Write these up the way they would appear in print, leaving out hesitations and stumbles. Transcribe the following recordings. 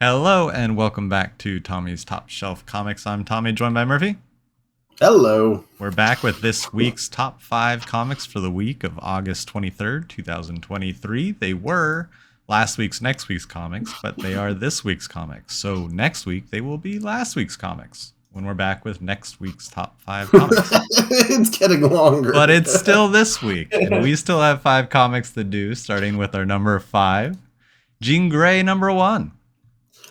Hello and welcome back to Tommy's Top Shelf Comics. I'm Tommy, joined by Murphy. Hello. We're back with this week's top 5 comics for the week of August 23rd, 2023. They were next week's comics, but they are this week's comics. So next week they will be last week's comics when we're back with next week's top 5 comics. It's getting longer. But it's still this week, and we still have 5 comics to do, starting with our number 5, Jean Grey number 1.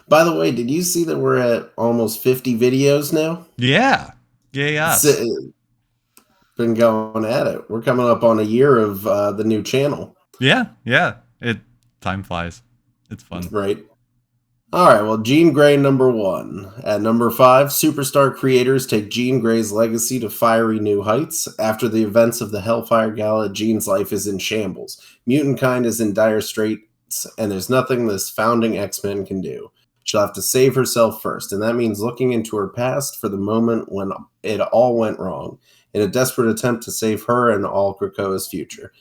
By the way, did you see that we're at almost 50 videos now? Yeah. Yeah. Been going at it. We're coming up on a year of the new channel. Yeah. Time flies. It's fun. Right. All right, well, Jean Grey number 1. At number 5, superstar creators take Jean Grey's legacy to fiery new heights. After the events of the Hellfire Gala, Jean's life is in shambles. Mutant kind is in dire straits, and there's nothing this founding X-Men can do. She'll have to save herself first, and that means looking into her past for the moment when it all went wrong, in a desperate attempt to save her and all Krakoa's future.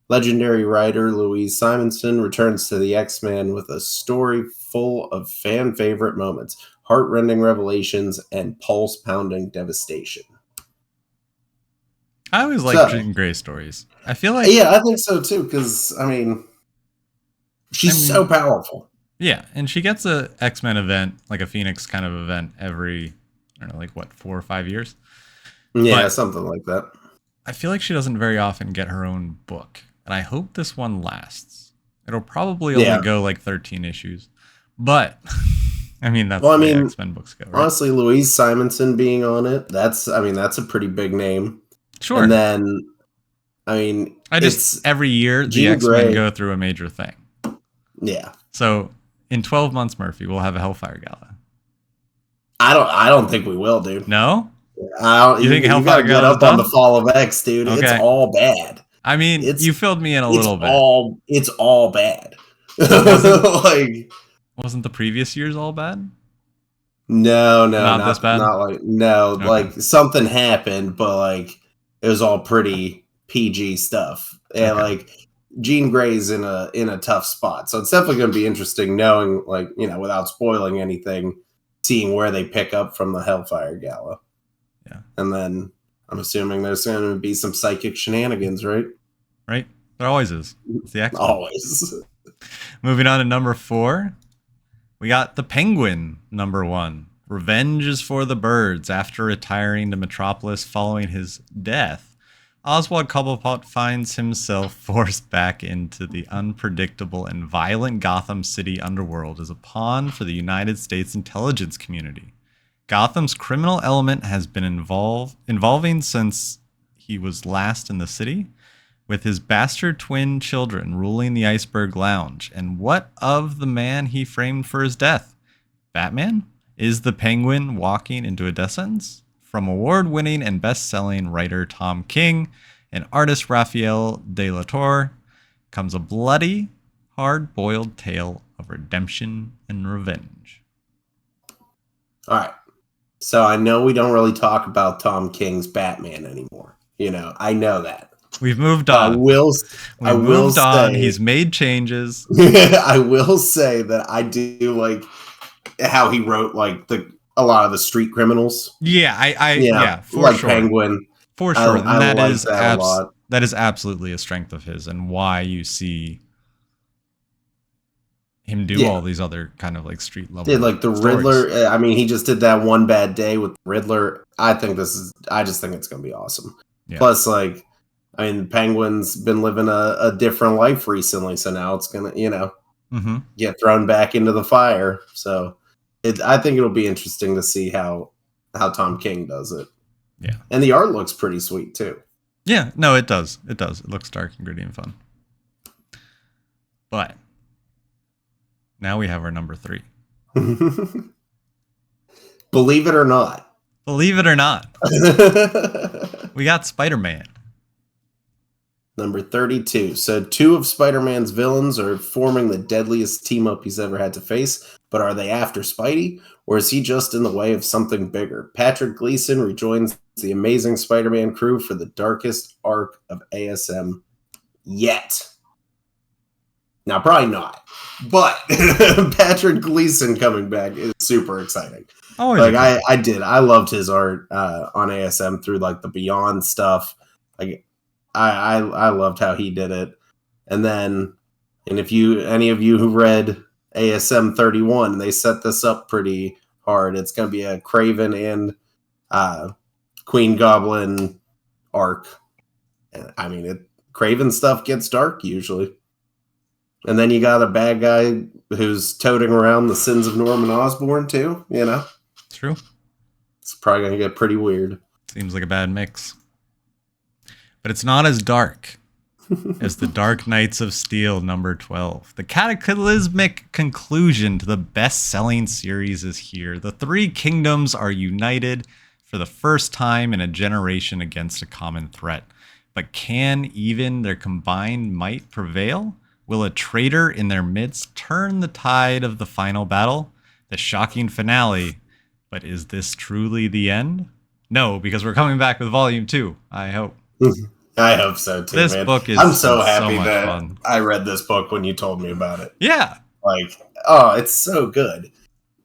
Legendary writer Louise Simonson returns to the X-Men with a story full of fan-favorite moments, heart-rending revelations, and pulse-pounding devastation. I always like Jean Grey stories. I feel like... Yeah, I think so, too, because, she's so powerful. Yeah, and she gets a X-Men event, like a Phoenix kind of event every, 4 or 5 years? Yeah, something like that. I feel like she doesn't very often get her own book, and I hope this one lasts. It'll probably only go like 13 issues, but that's the way X-Men books go, right? Honestly, Louise Simonson being on it, that's a pretty big name. Sure. And then, every year the X-Men go through a major thing. Yeah. So in 12 months, Murphy, we'll have a Hellfire Gala. I don't think we will, dude. No? You think Hellfire Gala up on the Fall of X, dude? Okay. It's all bad. You filled me in a little bit. It's all bad. Wasn't the previous years all bad? No, not this bad. Like something happened, but it was all pretty PG stuff, and Jean Grey's in a tough spot, so it's definitely going to be interesting knowing, without spoiling anything, seeing where they pick up from the Hellfire Gala. Yeah, and then I'm assuming there's going to be some psychic shenanigans, right? Right, there always is. It's the X-Men. Always. Moving on to number 4, we got the Penguin number 1. Revenge is for the birds. After retiring to Metropolis following his death, Oswald Cobblepot finds himself forced back into the unpredictable and violent Gotham City underworld as a pawn for the United States intelligence community. Gotham's criminal element has been evolving since he was last in the city, with his bastard twin children ruling the Iceberg Lounge. And what of the man he framed for his death? Batman? Is the Penguin walking into a death sentence? From award-winning and best-selling writer Tom King and artist Raphael De La Torre comes a bloody, hard-boiled tale of redemption and revenge. All right. So I know we don't really talk about Tom King's Batman anymore. I know that. We've moved on. I will say, he's made changes. I will say that I do like how he wrote a lot of the street criminals. Yeah, for sure. Penguin. For sure. And that is that a lot. That is absolutely a strength of his, and why you see him do all these other kind of street level. Did the stories. Riddler? He just did that One Bad Day with Riddler. I just think it's gonna be awesome. Yeah. Plus, Penguin's been living a different life recently, so now it's gonna, get thrown back into the fire. So, I think it'll be interesting to see how Tom King does it. Yeah, and the art looks pretty sweet too. Yeah, no, it does. It does. It looks dark and gritty and fun. But now we have our number 3. Believe it or not. Believe it or not. We got Spider-Man. Number 32. So 2 of Spider-Man's villains are forming the deadliest team-up he's ever had to face. But are they after Spidey? Or is he just in the way of something bigger? Patrick Gleason rejoins the Amazing Spider-Man crew for the darkest arc of ASM yet. Now, probably not. But Patrick Gleason coming back is super exciting. Always like exciting. I loved his art on ASM through like the Beyond stuff. Like I loved how he did it. And then, and if any of you who read ASM 31, they set this up pretty hard. It's going to be a Craven and Queen Goblin arc. I mean, Craven stuff gets dark usually. And then you got a bad guy who's toting around the sins of Norman Osborn too, you know? True. It's probably going to get pretty weird. Seems like a bad mix. But it's not as dark as The Dark Knights of Steel number 12. The cataclysmic conclusion to the best-selling series is here. The three kingdoms are united for the first time in a generation against a common threat. But can even their combined might prevail? Will a traitor in their midst turn the tide of the final battle? The shocking finale. But is this truly the end? No, because we're coming back with volume 2, I hope. I hope so too. This man. book is I'm so happy much that fun. I read this book when you told me about it. Yeah. Like, oh, it's so good.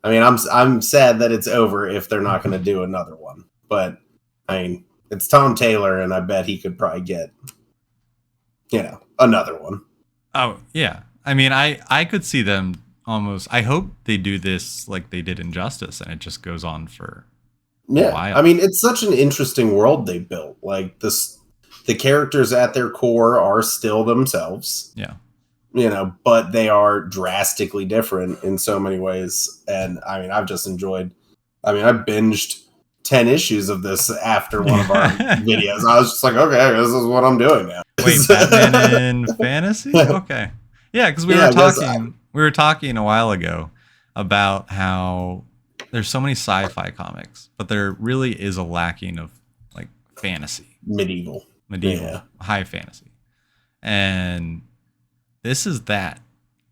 I mean, I'm sad that it's over if they're not going to do another one. But I mean, it's Tom Taylor, and I bet he could probably get, another one. Oh, yeah. I mean, I could see them almost. I hope they do this like they did Injustice, and it just goes on for a while. I mean, it's such an interesting world they built. Like the characters at their core are still themselves. Yeah. But they are drastically different in so many ways. And I mean, I've just enjoyed. I mean, I binged 10 issues of this after one of our videos. I was just like, okay, this is what I'm doing now. Wait, Batman in fantasy? Okay. Yeah, because we were talking a while ago about how there's so many sci-fi comics, but there really is a lacking of like fantasy. Medieval, high fantasy. And this is that,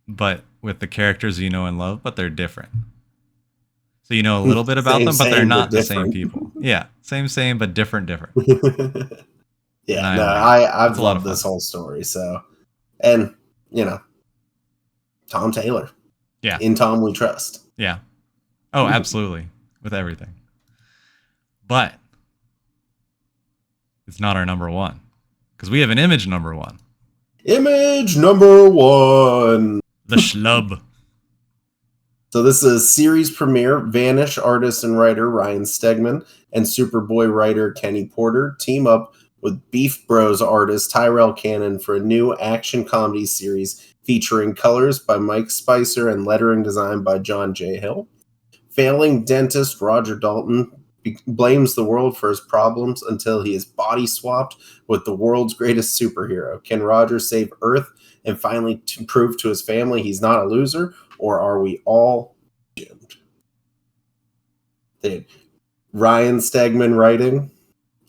but with the characters you know and love, but they're different. So you know a little bit about them, but they're not the same people. Yeah, same, but different. Yeah, I've loved this whole story. So, and Tom Taylor. Yeah, in Tom we trust. Yeah. Oh, absolutely, with everything. But it's not our number one because we have an Image number one. Image number one. The Schlub. So this is series premiere. Vanish artist and writer Ryan Stegman and Superboy writer Kenny Porter team up with Beef Bros artist Tyrell Cannon for a new action comedy series featuring colors by Mike Spicer and lettering design by John J. Hill. Failing dentist Roger Dalton blames the world for his problems until he is body swapped with the world's greatest superhero. Can Roger save Earth and finally prove to his family he's not a loser? Or are we all doomed? Ryan Stegman writing.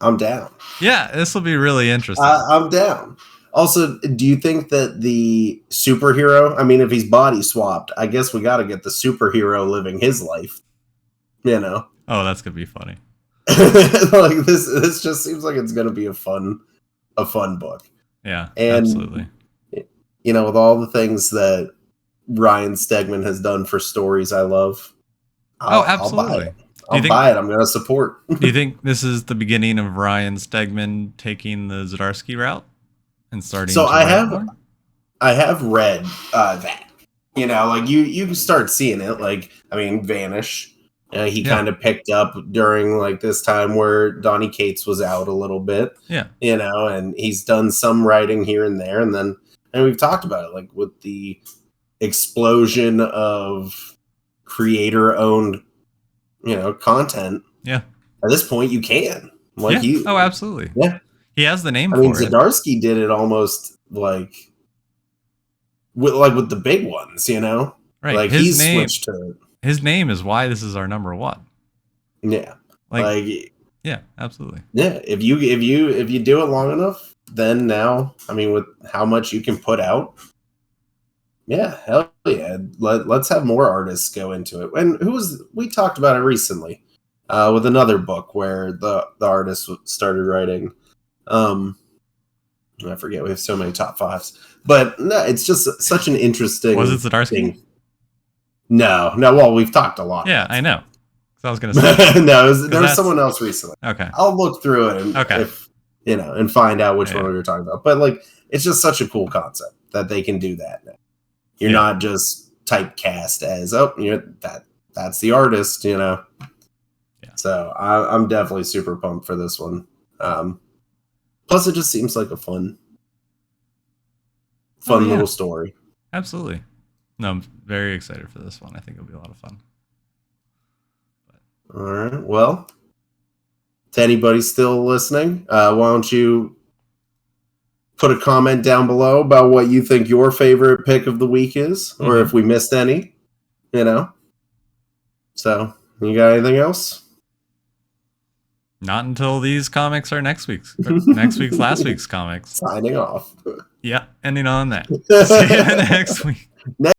I'm down. Yeah, this will be really interesting. I'm down. Also, do you think that the superhero, I mean, if he's body swapped, I guess we got to get the superhero living his life, Oh, that's going to be funny. Like this just seems like it's going to be a fun book. Yeah, and, absolutely. With all the things that Ryan Stegman has done for stories I love. Absolutely. I'll buy it. I'm going to support. Do you think this is the beginning of Ryan Stegman taking the Zdarsky route and starting? So I have read that. Like you can start seeing it. Like, I mean, Vanish. He kind of picked up during like this time where Donny Cates was out a little bit. Yeah. And he's done some writing here and there, and we've talked about it, like with the explosion of creator-owned, content. Yeah. At this point, you can. Like absolutely. Yeah. He has the name. I mean, Zdarsky did it almost like with the big ones, Right. Like he's switched to. His name is why this is our number one. Yeah. Yeah, absolutely. Yeah. If you do it long enough, then now, I mean, with how much you can put out. Yeah, hell yeah. Let's have more artists go into it. And we talked about it recently with another book where the artist started writing. I forget. We have so many top 5s. But no, it's just such an interesting Was it Zdarsky? thing. No. Well, we've talked a lot. Yeah, I know. I was going to say. No, there was someone else recently. Okay. I'll look through it and find out which one we were talking about. But like, it's just such a cool concept that they can do that now. You're not just typecast as that's the artist, Yeah. So I'm definitely super pumped for this one. Plus, it just seems like a fun little story. Absolutely. No, I'm very excited for this one. I think it'll be a lot of fun. All right. Well, to anybody still listening, why don't you put a comment down below about what you think your favorite pick of the week is, or if we missed any, So, you got anything else? Not until these comics are last week's comics. Signing off. Yeah, ending on that. See you next week.